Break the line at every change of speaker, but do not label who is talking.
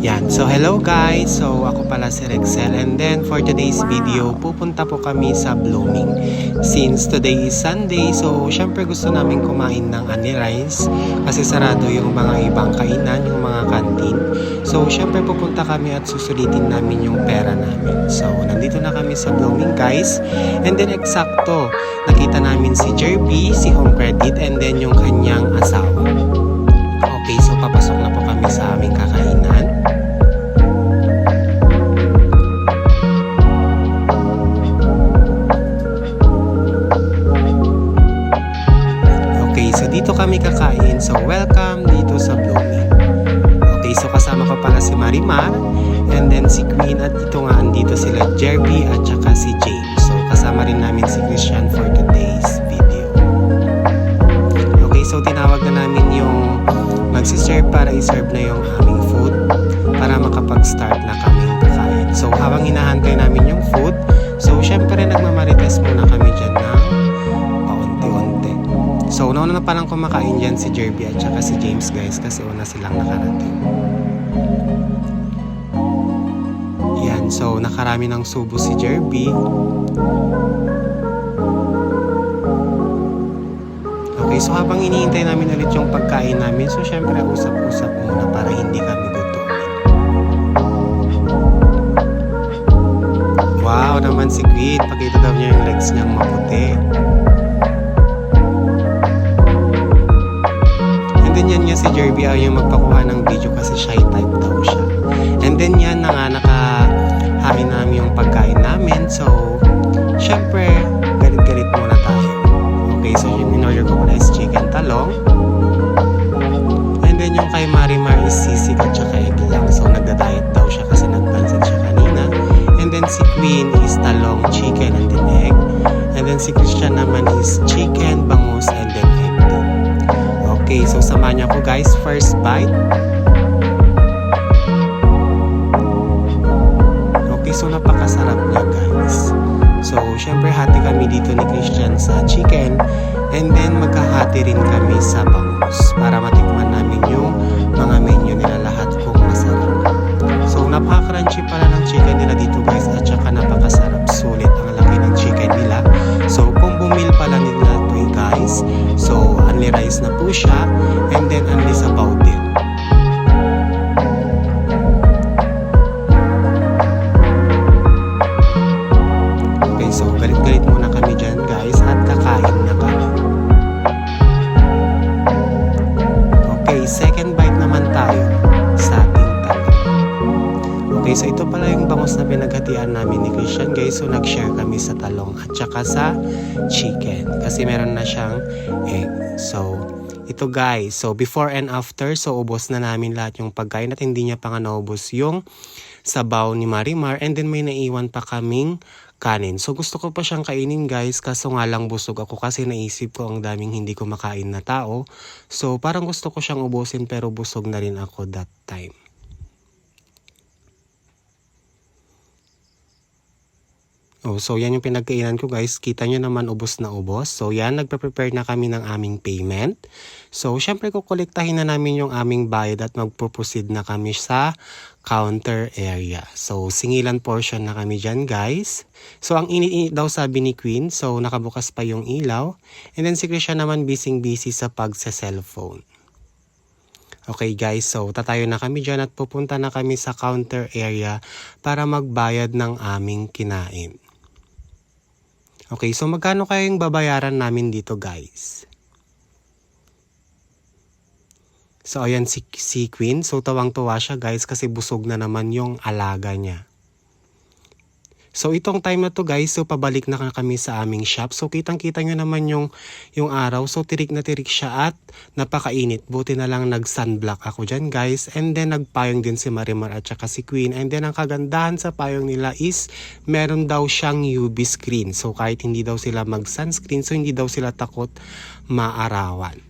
Yan. So hello guys. So ako pala si Rexel, and then for today's video pupunta po kami sa Blooming. Since today is Sunday, so syempre gusto namin kumain ng ani rice kasi sarado yung mga ibang kainan, yung mga canteen. So syempre pupunta kami at susulitin namin yung pera namin. So nandito na kami sa Blooming guys, and then eksakto nakita namin si Jerby, si Home Credit, and then yung kanyang asawa. Okay, so papasok na po kami sa aming kakainan. Okay, so dito kami kakain. So welcome dito sa Blooming. Okay, so kasama ko pala si Marimar, and then si Queen, at dito nga andito sila Jerby at saka si James. So kasama rin namin si Christian for today's video. Okay, so tinawag na namin yung magsiserve para iserve na yung aming food para makapag-start na kaming kakain. So habang hinahantay namin yung food, so syempre nagmamarites muna kami dyan ng paunti-unti. So nauna na palang kumakain dyan si Jerby at saka si James guys, kasi una silang nakarating. Yan, so nakarami ng subo si Jerby. Okay, so habang iniintay namin ulit yung pagkain namin, so syempre usap-usap muna para hindi kami gutumin. Wow naman si Queen, pakita daw niya yung legs niyang maputi. And then yan niya si Jerby ayaw yung magpakuha ng video kasi shy type daw siya. And then yan na nga nakahain namin yung pagkain namin, so syempre galit-galit muna tayo. Okay, so yung in-order ko pala is chicken talong. And then yung kay Marimar is sisig at saka egg lang. So nagda-diet daw siya kasi nagpansit siya kanina. And then si Queen is talong, chicken, and then egg. And then si Christian naman is chicken, bangus, and then egg din. Okay, so samahan niyo ako guys. First bite. Okay, so napakasarap niya guys. So, syempre hati kami dito ni Christian sa chicken, and then magkahati rin kami sa bangus para matikman namin yung mga menu nila lahat kung masarap. So, napaka-crunchy pala ng chicken nila dito guys, at saka napakasarap. Sulit ang laki ng chicken nila. So, kung bumil pala nila ito guys, so only rice na po siya, and then only sabaw din. So, galit-galit muna kami dyan guys at kakain na kami. Okay, second bite naman tayo sa ating talong. Okay, so ito pala yung bangus na pinaghatian namin ni Christian guys. So, nag-share kami sa talong at saka sa chicken kasi meron na siyang egg. So, ito guys, so before and after, so ubos na namin lahat yung pagkain at hindi niya pa nga naubos yung sabaw ni Marimar, and then may naiwan pa kaming kanin. So gusto ko pa siyang kainin guys, kaso nga lang busog ako kasi naisip ko ang daming hindi ko makain na tao. So parang gusto ko siyang ubusin pero busog na rin ako that time. Oh, so yan yung pinagkainan ko guys. Kita nyo naman ubos na ubos. So yan, nagpe-prepare na kami ng aming payment. So syempre kukolektahin na namin yung aming bayad at magpo-proceed na kami sa counter area. So singilan portion na kami dyan guys. So ang init-init daw sabi ni Queen. So nakabukas pa yung ilaw. And then si Christian naman busy sa pagsa-cellphone. Okay guys, so tatayo na kami dyan at pupunta na kami sa counter area para magbayad ng aming kinain. Okay, so magkano kayang babayaran namin dito guys? So ayan si Queen, so tawang-tuwa siya guys kasi busog na naman yung alaga niya. So itong time na to guys, so pabalik na kami sa aming shop. So kitang-kita nyo naman yung araw. So tirik na tirik siya at napakainit. Buti na lang nag-sunblock ako dyan guys. And then nagpayong din si Marimar at saka si Queen. And then ang kagandahan sa payong nila is meron daw siyang UV screen. So kahit hindi daw sila mag-sunscreen, so hindi daw sila takot maarawan.